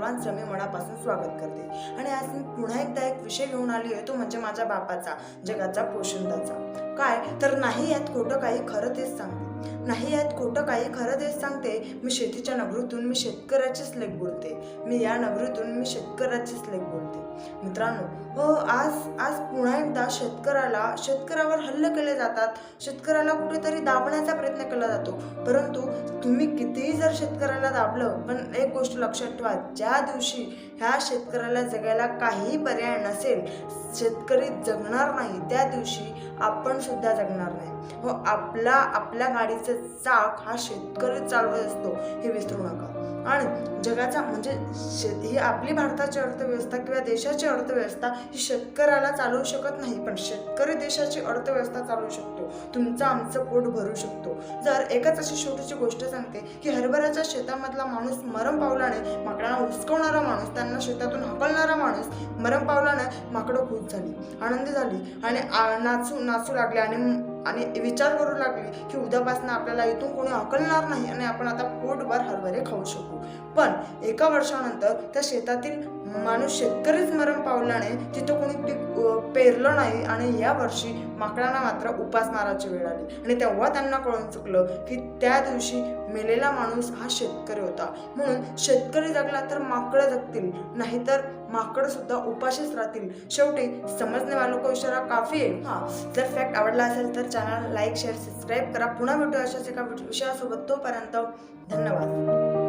सर्वांचं मी मनापासून स्वागत करते। आणि आज मी पुन्हा एकदा एक विषय घेऊन आली आहे, तो म्हणजे माझ्या बापाचा, जगाचा पोशिंदाचा। काय तर नाही यात खोटं काही, खरं तेच सांगते। नाही यात खोटं काही, खरं तेच सांगते। मी शेतीच्या नगरीतून, मी शेतकऱ्याचीच लेक बोलते। मी या नगरीतून, मी शेतकऱ्याचीच लेक बोलते। मित्रांनो, हो, आज पुन्हा एकदा शेतकऱ्यावर हल्ले केले जातात। शेतकऱ्याला कुठेतरी दाबण्याचा प्रयत्न केला जातो। परंतु तुम्ही कितीही जर शेतकऱ्याला दाबलं, पण एक गोष्ट लक्षात ठेवा, ज्या दिवशी ह्या शेतकऱ्याला जगायला काहीही पर्याय नसेल, शेतकरी जगणार नाही, त्या दिवशी आपण सुद्धा जगणार नाही। हो, आपल्या गाडीचं चाक हा शेतकरी चालवत असतो, हे विसरू नका। आणि जगाचा म्हणजे ही आपली भारताची अर्थव्यवस्था किंवा देशाची अर्थव्यवस्था ही शेतकऱ्याला चालवू शकत नाही, पण शेतकरी देशाची अर्थव्यवस्था चालवू शकतो। तुमचं आमचं पोट भरू शकतो। जर एकच अशी छोटीशी गोष्ट सांगते की हरभऱ्याच्या शेतामधला माणूस मरण पावल्याने, माकडांना हुसकवणारा माणूस, त्यांना शेतातून हकलणारा माणूस मरण पावल्याने माकडं खुश झाली, आनंदी झाली आणि नाचू लागले आणि विचार करू लागले की उद्यापासून आपल्याला इथून कोणी हकलणार नाही आणि आपण आता पोटभर हरभरे खाऊ शकू। पण एका वर्षानंतर त्या शेतातील माणूस, शेतकरीच मरण पावल्याने तिथं कोणी पीक पेरलं नाही आणि या वर्षी माकडांना मात्र उपासमाराची वेळ आली। आणि तेव्हा त्यांना कळून चुकलं की त्या दिवशी मेलेला माणूस हा शेतकरी होता। म्हणून शेतकरी जगला तर माकडं जगतील, नाहीतर माकडं सुद्धा उपाशीच राहतील। शेवटी समजने वालों को इशारा काफी आहे। जर फॅक्ट आवडला असेल तर चॅनल लाईक, शेअर, सबस्क्राईब करा। पुन्हा भेटू अशाच एका विषयासोबत। तोपर्यंत धन्यवाद।